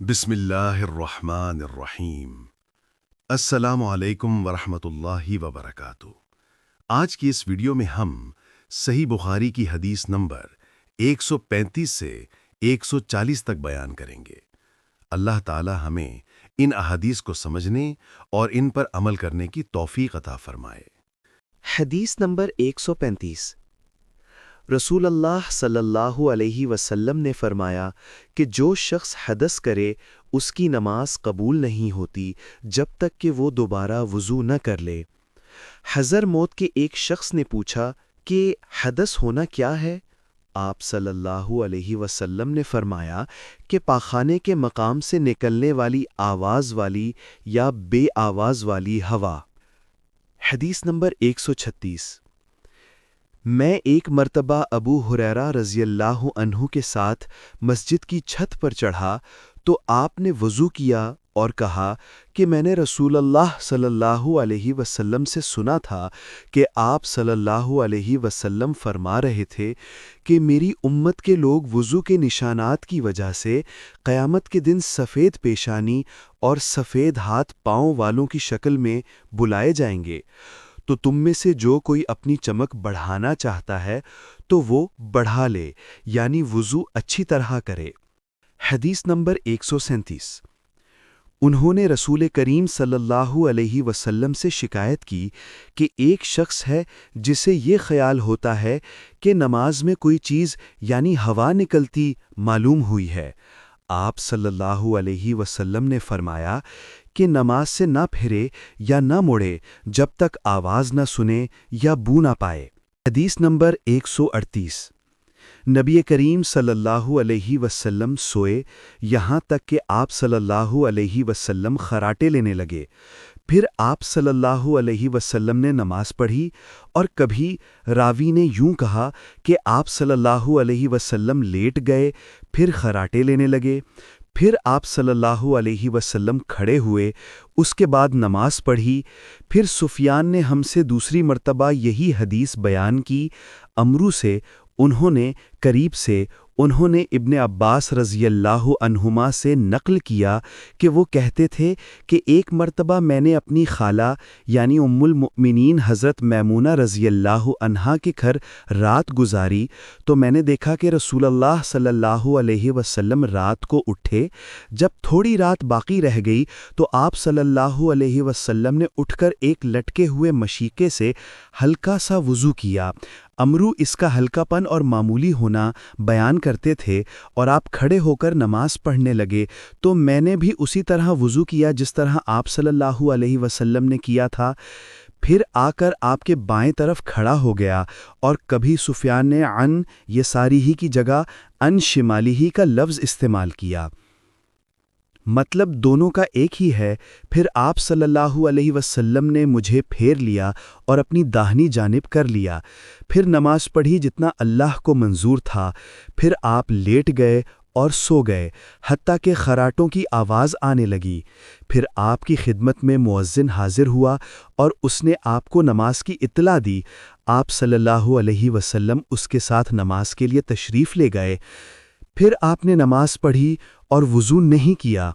بسم اللہ الرحمن الرحیم۔ السلام علیکم ورحمۃ اللہ وبرکاتہ۔ آج کی اس ویڈیو میں ہم صحیح بخاری کی حدیث نمبر 135 سے 140 تک بیان کریں گے۔ اللہ تعالی ہمیں ان احادیث کو سمجھنے اور ان پر عمل کرنے کی توفیق عطا فرمائے۔ حدیث نمبر 135۔ رسول اللہ صلی اللہ علیہ وسلم نے فرمایا کہ جو شخص حدث کرے اس کی نماز قبول نہیں ہوتی جب تک کہ وہ دوبارہ وضو نہ کر لے۔ حضر موت کے ایک شخص نے پوچھا کہ حدث ہونا کیا ہے؟ آپ صلی اللہ علیہ وسلم نے فرمایا کہ پاخانے کے مقام سے نکلنے والی آواز والی یا بے آواز والی ہوا۔ حدیث نمبر 136۔ میں ایک مرتبہ ابو ہریرہ رضی اللہ عنہ کے ساتھ مسجد کی چھت پر چڑھا تو آپ نے وضو کیا اور کہا کہ میں نے رسول اللہ صلی اللہ علیہ وسلم سے سنا تھا کہ آپ صلی اللہ علیہ وسلم فرما رہے تھے کہ میری امت کے لوگ وضو کے نشانات کی وجہ سے قیامت کے دن سفید پیشانی اور سفید ہاتھ پاؤں والوں کی شکل میں بلائے جائیں گے، تو تم میں سے جو کوئی اپنی چمک بڑھانا چاہتا ہے تو وہ بڑھا لے، یعنی وضو اچھی طرح کرے۔ حدیث نمبر 137۔ انہوں نے رسول کریم صلی اللہ علیہ وسلم سے شکایت کی کہ ایک شخص ہے جسے یہ خیال ہوتا ہے کہ نماز میں کوئی چیز یعنی ہوا نکلتی معلوم ہوئی ہے۔ آپ صلی اللہ علیہ وسلم نے فرمایا کہ نماز سے نہ پھرے یا نہ مڑے جب تک آواز نہ سنے یا بو نہ پائے۔ حدیث نمبر 138۔ نبی کریم صلی اللہ علیہ وسلم سوئے یہاں تک کہ آپ صلی اللہ علیہ وسلم خراٹے لینے لگے۔ پھر آپ صلی اللہ علیہ وسلم نے نماز پڑھی، اور کبھی راوی نے یوں کہا کہ آپ صلی اللہ علیہ وسلم لیٹ گئے پھر خراٹے لینے لگے۔ پھر آپ صلی اللہ علیہ وسلم کھڑے ہوئے، اس کے بعد نماز پڑھی۔ پھر سفیان نے ہم سے دوسری مرتبہ یہی حدیث بیان کی عمرو سے، انہوں نے قریب سے، انہوں نے ابن عباس رضی اللہ عنہما سے نقل کیا کہ وہ کہتے تھے کہ ایک مرتبہ میں نے اپنی خالہ یعنی ام المؤمنین حضرت میمونہ رضی اللہ عنہا کے گھر رات گزاری تو میں نے دیکھا کہ رسول اللہ صلی اللہ علیہ وسلم رات کو اٹھے۔ جب تھوڑی رات باقی رہ گئی تو آپ صلی اللہ علیہ وسلم نے اٹھ کر ایک لٹکے ہوئے مشیقے سے ہلکا سا وضو کیا۔ عمرو اس کا ہلکا پن اور معمولی ہونا بیان کرتے تھے، اور آپ کھڑے ہو کر نماز پڑھنے لگے تو میں نے بھی اسی طرح وضو کیا جس طرح آپ صلی اللہ علیہ وسلم نے کیا تھا۔ پھر آ کر آپ کے بائیں طرف کھڑا ہو گیا، اور کبھی سفیان نے عن یساری ہی کی جگہ عن شمالی ہی کا لفظ استعمال کیا، مطلب دونوں کا ایک ہی ہے۔ پھر آپ صلی اللہ علیہ وسلم نے مجھے پھیر لیا اور اپنی داہنی جانب کر لیا، پھر نماز پڑھی جتنا اللہ کو منظور تھا۔ پھر آپ لیٹ گئے اور سو گئے حتیٰ کہ خراٹوں کی آواز آنے لگی۔ پھر آپ کی خدمت میں مؤذن حاضر ہوا اور اس نے آپ کو نماز کی اطلاع دی۔ آپ صلی اللہ علیہ وسلم اس کے ساتھ نماز کے لیے تشریف لے گئے۔ پھر آپ نے نماز پڑھی اور وضو نہیں کیا۔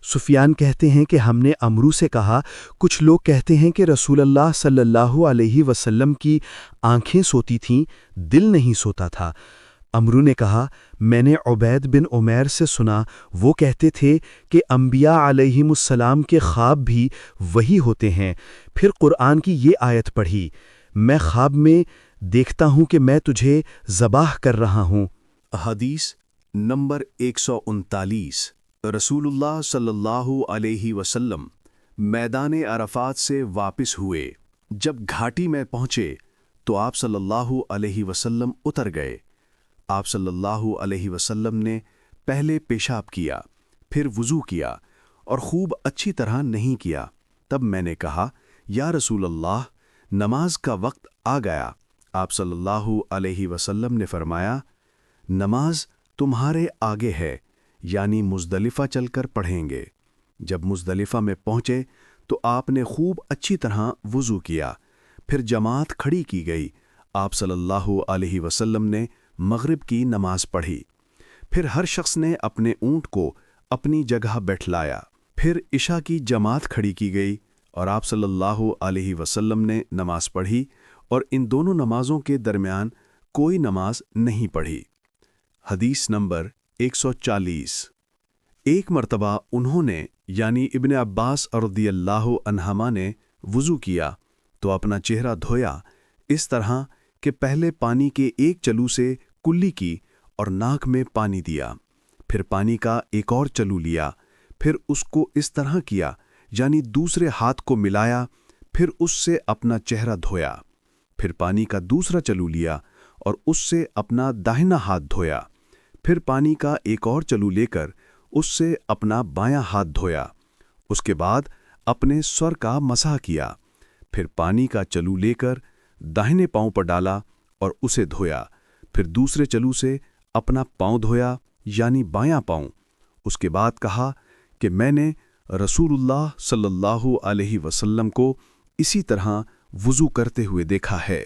سفیان کہتے ہیں کہ ہم نے عمرو سے کہا، کچھ لوگ کہتے ہیں کہ رسول اللہ صلی اللہ علیہ وسلم کی آنکھیں سوتی تھیں، دل نہیں سوتا تھا۔ عمرو نے کہا، میں نے عبید بن عمیر سے سنا، وہ کہتے تھے کہ انبیاء علیہم السلام کے خواب بھی وہی ہوتے ہیں۔ پھر قرآن کی یہ آیت پڑھی، میں خواب میں دیکھتا ہوں کہ میں تجھے ذبح کر رہا ہوں۔ حدیث نمبر 139۔ رسول اللہ صلی اللہ علیہ وسلم میدان عرفات سے واپس ہوئے۔ جب گھاٹی میں پہنچے تو آپ صلی اللہ علیہ وسلم اتر گئے۔ آپ صلی اللہ علیہ وسلم نے پہلے پیشاب کیا، پھر وضو کیا، اور خوب اچھی طرح نہیں کیا۔ تب میں نے کہا، یا رسول اللہ، نماز کا وقت آ گیا۔ آپ صلی اللہ علیہ وسلم نے فرمایا، نماز تمہارے آگے ہے، یعنی مزدلفہ چل کر پڑھیں گے۔ جب مزدلفہ میں پہنچے تو آپ نے خوب اچھی طرح وضو کیا، پھر جماعت کھڑی کی گئی۔ آپ صلی اللہ علیہ وسلم نے مغرب کی نماز پڑھی۔ پھر ہر شخص نے اپنے اونٹ کو اپنی جگہ بیٹھلایا۔ پھر عشاء کی جماعت کھڑی کی گئی اور آپ صلی اللہ علیہ وسلم نے نماز پڑھی اور ان دونوں نمازوں کے درمیان کوئی نماز نہیں پڑھی۔ حدیث نمبر 140۔ ایک مرتبہ انہوں نے یعنی ابن عباس رضی اللہ عنہما نے وضو کیا تو اپنا چہرہ دھویا اس طرح کہ پہلے پانی کے ایک چلو سے کلی کی اور ناک میں پانی دیا، پھر پانی کا ایک اور چلو لیا، پھر اس کو اس طرح کیا یعنی دوسرے ہاتھ کو ملایا، پھر اس سے اپنا چہرہ دھویا، پھر پانی کا دوسرا چلو لیا اور اس سے اپنا داہنا ہاتھ دھویا، پھر پانی کا ایک اور چلو لے کر اس سے اپنا بایاں ہاتھ دھویا، اس کے بعد اپنے سر کا مسح کیا، پھر پانی کا چلو لے کر داہنے پاؤں پر ڈالا اور اسے دھویا، پھر دوسرے چلو سے اپنا پاؤں دھویا یعنی بایاں پاؤں۔ اس کے بعد کہا کہ میں نے رسول اللہ صلی اللہ علیہ وسلم کو اسی طرح وضو کرتے ہوئے دیکھا ہے۔